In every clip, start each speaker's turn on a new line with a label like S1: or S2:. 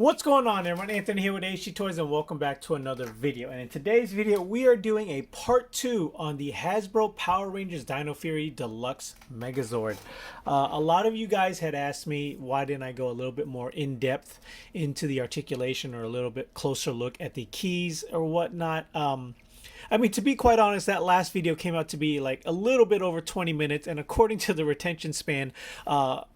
S1: What's going on, everyone? Anthony here with HG Toys, and welcome back to another video. And in today's video, we are doing a part 2 on the Hasbro Power Rangers Dino Fury Deluxe Megazord. A lot of you guys had asked me why didn't I go a little bit more in depth into the articulation or a little bit closer look at the keys or whatnot. I mean, to be quite honest, that last video came out to be like a little bit over 20 minutes, and according to the retention span,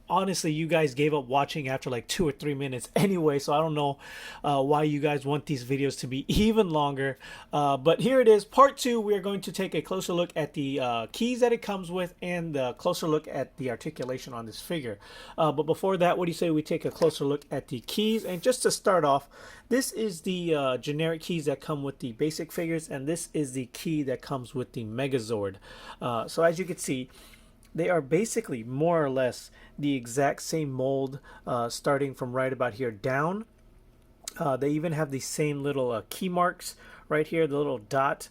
S1: honestly, you guys gave up watching after like 2 or 3 minutes anyway, so I don't know why you guys want these videos to be even longer. But here it is, part 2. We are going to take a closer look at the keys that it comes with and a closer look at the articulation on this figure. But before that, what do you say we take a closer look at the keys? And just to start off, this is the generic keys that come with the basic figures, and this is the key that comes with the Megazord. So as you can see, they are basically more or less the exact same mold, starting from right about here down. They even have the same little key marks right here, the little dot,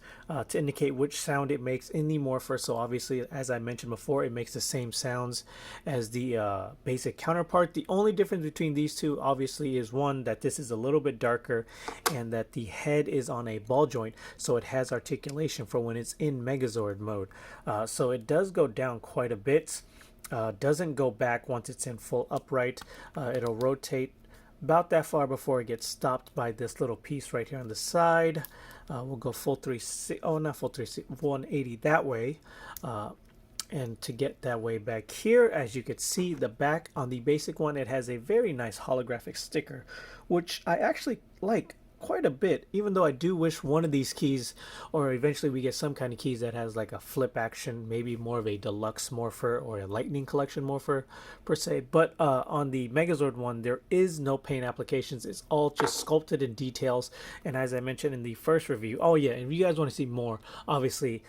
S1: to indicate which sound it makes in the morpher. So obviously, as I mentioned before, it makes the same sounds as the basic counterpart. The only difference between these two obviously is one, that this is a little bit darker and that the head is on a ball joint, so it has articulation for when it's in Megazord mode. So it does go down quite a bit. Doesn't go back once it's in full upright. It'll rotate about that far before it gets stopped by this little piece right here on the side. We'll go full 360, oh not full 360, 180 that way. And to get that way back here, as you can see, the back on the basic one, it has a very nice holographic sticker, which I actually like quite a bit, even though I do wish one of these keys, or eventually we get some kind of keys that has like a flip action, maybe more of a deluxe morpher or a lightning collection morpher per se. But on the Megazord one, there is no paint applications. It's all just sculpted in details. And as I mentioned in the first review, oh yeah, and if you guys want to see more, obviously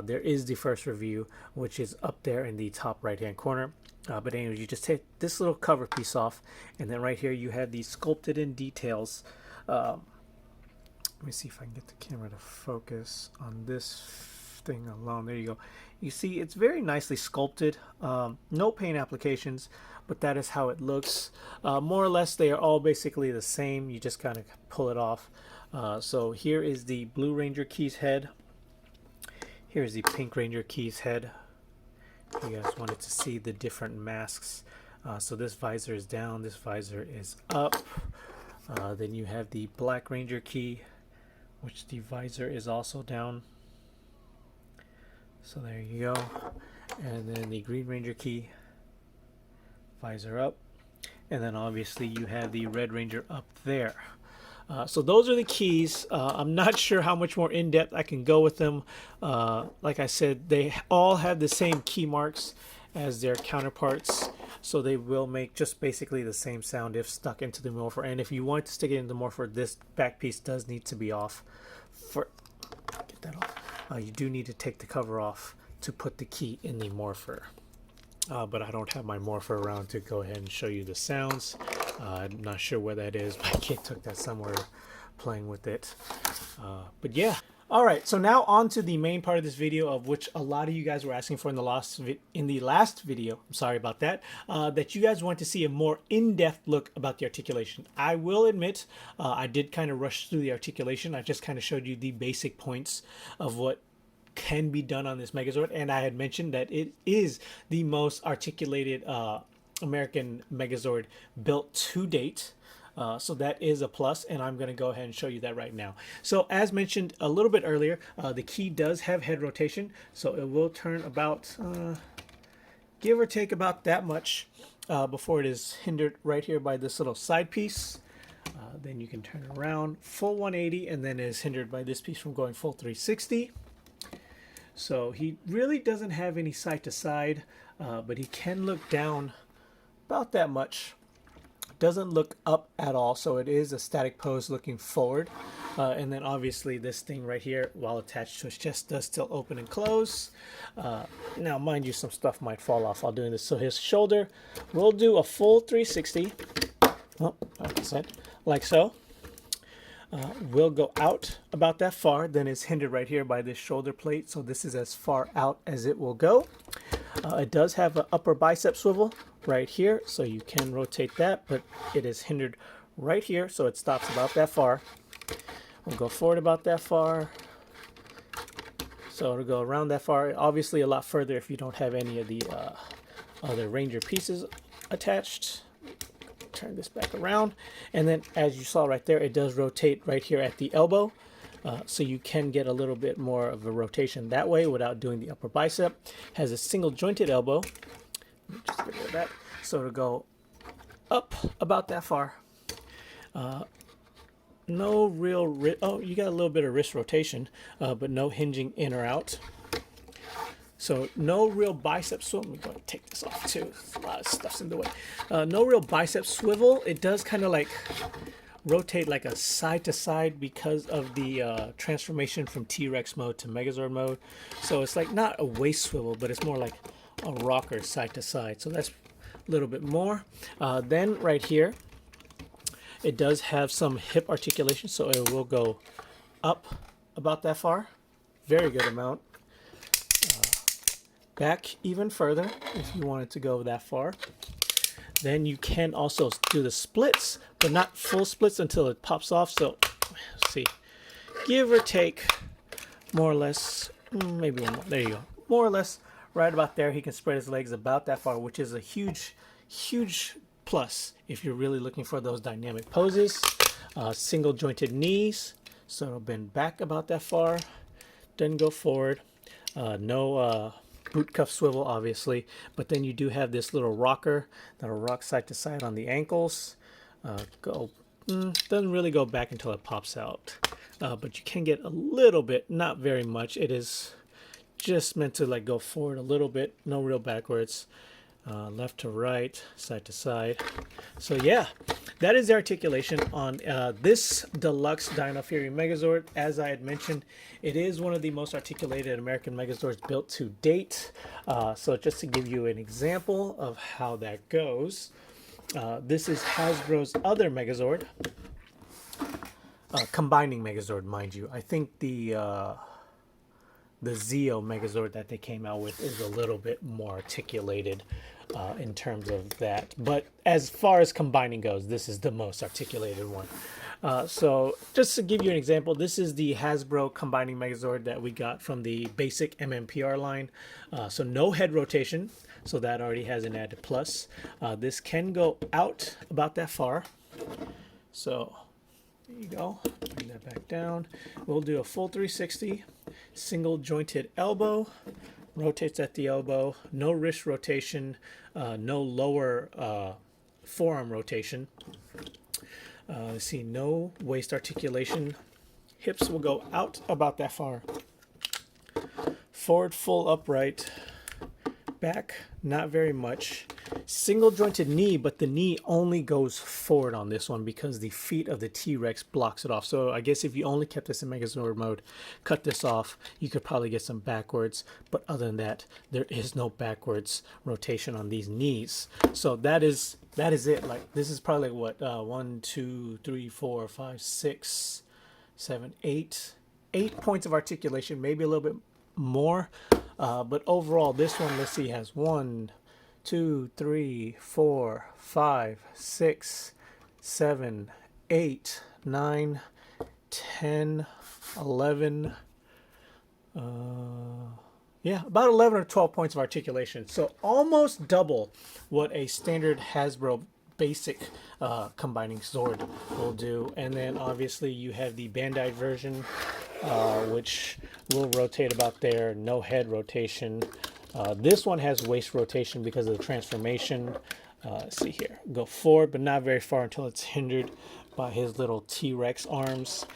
S1: there is the first review, which is up there in the top right hand corner. But anyways, you just take this little cover piece off, and then right here you have the sculpted in details. Let me see if I can get the camera to focus on this thing alone. There you go. You see, it's very nicely sculpted. No paint applications, but that is how it looks. More or less, they are all basically the same. You just kind of pull it off. So here is the Blue Ranger Key's head. Here's the Pink Ranger Key's head. If you guys wanted to see the different masks. So this visor is down, this visor is up. Then you have the Black Ranger Key, which the visor is also down. So there you go. And then the Green Ranger Key, visor up. And then obviously you have the Red Ranger up there. So those are the keys. I'm not sure how much more in-depth I can go with them. Like I said, they all have the same key marks as their counterparts, so they will make just basically the same sound if stuck into the morpher. And if you want to stick it in the morpher, this back piece does need to be off. Get that off. You do need to take the cover off to put the key in the morpher. But I don't have my morpher around to go ahead and show you the sounds. I'm not sure where that is. My kid took that somewhere playing with it. But yeah. Alright, so now on to the main part of this video, of which a lot of you guys were asking for in the last video. I'm sorry about that. That you guys want to see a more in-depth look about the articulation. I will admit, I did kind of rush through the articulation. I just kind of showed you the basic points of what can be done on this Megazord, and I had mentioned that it is the most articulated American Megazord built to date. So that is a plus, and I'm going to go ahead and show you that right now. So as mentioned a little bit earlier, the key does have head rotation, so it will turn about, give or take about that much before it is hindered right here by this little side piece. Then you can turn it around full 180, and then it is hindered by this piece from going full 360. So he really doesn't have any side to side, but he can look down about that much. Doesn't look up at all, so it is a static pose looking forward. And then obviously this thing right here, while attached to his chest, does still open and close. Now mind you, some stuff might fall off while doing this. So his shoulder will do a full 360, well, like I said, like so. Will go out about that far, then is hindered right here by this shoulder plate, so this is as far out as it will go. It does have an upper bicep swivel right here, so you can rotate that, but it is hindered right here, so it stops about that far. We'll go forward about that far. So it'll go around that far. Obviously a lot further if you don't have any of the other Ranger pieces attached. Turn this back around. And then as you saw right there, it does rotate right here at the elbow. So you can get a little bit more of a rotation that way without doing the upper bicep. Has a single jointed elbow. Just get rid of that. So it'll go up about that far. No real oh, you got a little bit of wrist rotation, but no hinging in or out. So no real bicep swivel. Let me go ahead and take this off too. A lot of stuff's in the way. No real bicep swivel. It does kind of like rotate like a side to side because of the transformation from T-Rex mode to Megazord mode. So it's like not a waist swivel, but it's more like a rocker side to side. So that's a little bit more. Then right here, it does have some hip articulation, so it will go up about that far. Very good amount. Back even further if you wanted to go that far. Then you can also do the splits, but not full splits until it pops off. So let's see, give or take more or less, maybe one more. There you go. More or less right about there. He can spread his legs about that far, which is a huge, huge plus if you're really looking for those dynamic poses. Single jointed knees, so it'll bend back about that far, then go forward. No boot cuff swivel, obviously, but then you do have this little rocker that'll rock side to side on the ankles. Doesn't really go back until it pops out, but you can get a little bit, not very much. It is just meant to like go forward a little bit, no real backwards. Left to right, side to side. So yeah, that is the articulation on this deluxe Dino Fury Megazord. As I had mentioned, it is one of the most articulated American Megazords built to date. So just to give you an example of how that goes, this is Hasbro's other Megazord, combining Megazord, mind you. I think the Zeo Megazord that they came out with is a little bit more articulated in terms of that. But as far as combining goes, this is the most articulated one. So just to give you an example, this is the Hasbro combining Megazord that we got from the basic MMPR line. So no head rotation, so that already has an added plus. This can go out about that far. So there you go. Bring that back down. We'll do a full 360. Single jointed elbow. Rotates at the elbow. No wrist rotation. No lower forearm rotation. Let's see. No waist articulation. Hips will go out about that far. Forward full upright. Back not very much. Single jointed knee, but the knee only goes forward on this one because the feet of the T-Rex blocks it off. So I guess if you only kept this in Megazord mode, cut this off, you could probably get some backwards. But other than that, there is no backwards rotation on these knees. So that is it. Like this is probably what 1, 2, 3, 4, 5, 6, 7, 8 points of articulation, maybe a little bit more. But overall, this one, let's see, has 1, 2, 3, 4, 5, 6, 7, 8, 9, 10, 11. Yeah, about 11 or 12 points of articulation. So almost double what a standard Hasbro basic combining sword will do. And then obviously you have the Bandai version, which will rotate about there. No head rotation. This one has waist rotation because of the transformation. Let's see here. Go forward, but not very far until it's hindered by his little T-Rex arms.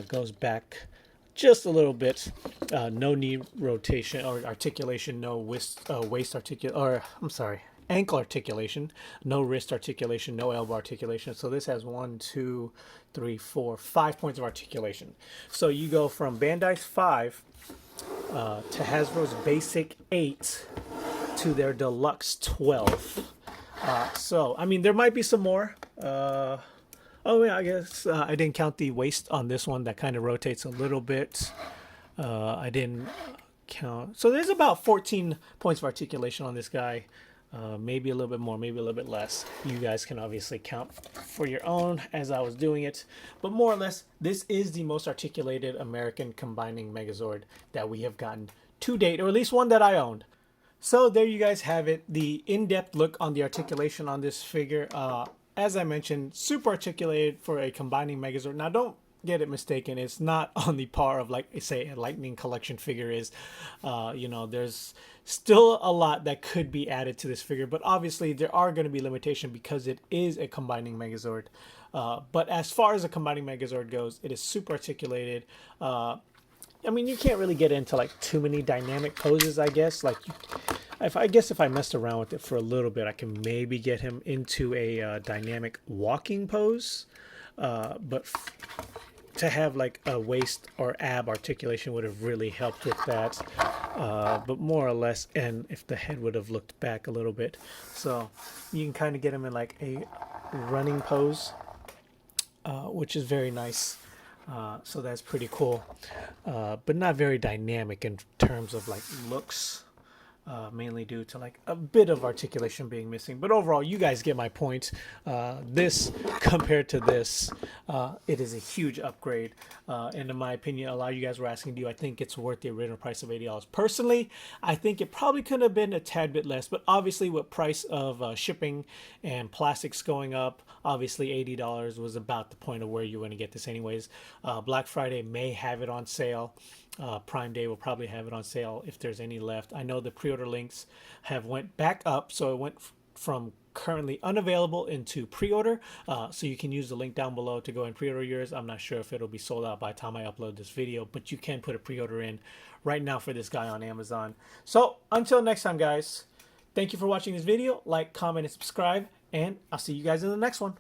S1: Goes back just a little bit. No knee rotation or articulation. No waist articulation. Or I'm sorry, ankle articulation. No wrist articulation. No elbow articulation. So this has 1, 2, 3, 4, 5 points of articulation. So you go from Bandai's 5 to Hasbro's basic 8 to their deluxe 12. So I mean, there might be some more. Oh yeah, I guess I didn't count the waist on this one. That kind of rotates a little bit. I didn't count. So there's about 14 points of articulation on this guy. maybe a little bit more, maybe a little bit less. You guys can obviously count for your own as I was doing it. But more or less, this is the most articulated American combining Megazord that we have gotten to date, or at least one that I owned. So there you guys have it, the in-depth look on the articulation on this figure. As I mentioned, super articulated for a combining Megazord. Now don't get it mistaken, it's not on the par of, like say, a Lightning collection figure is. You know, there's still a lot that could be added to this figure, but obviously there are going to be limitations because it is a combining Megazord. But as far as a combining Megazord goes, it is super articulated. I mean, you can't really get into like too many dynamic poses, I guess. Like, I guess if I messed around with it for a little bit, I can maybe get him into a dynamic walking pose. But to have like a waist or ab articulation would have really helped with that. But more or less, and if the head would have looked back a little bit. So you can kind of get him in like a running pose, which is very nice. So that's pretty cool, but not very dynamic in terms of like looks, mainly due to like a bit of articulation being missing. But overall, you guys get my point. This compared to this, it is a huge upgrade. And in my opinion, a lot of you guys were asking, do I think it's worth the original price of $80? Personally, I think it probably could have been a tad bit less, but obviously with price of shipping and plastics going up, obviously $80 was about the point of where you're going to get this anyways. Black Friday may have it on sale. Prime Day will probably have it on sale if there's any left. I know the pre-order links have went back up, so it went from currently unavailable into pre-order, so you can use the link down below to go and pre-order yours. I'm not sure if it'll be sold out by the time I upload this video, but you can put a pre-order in right now for this guy on Amazon. So until next time, guys, thank you for watching this video. Like, comment, and subscribe, and I'll see you guys in the next one.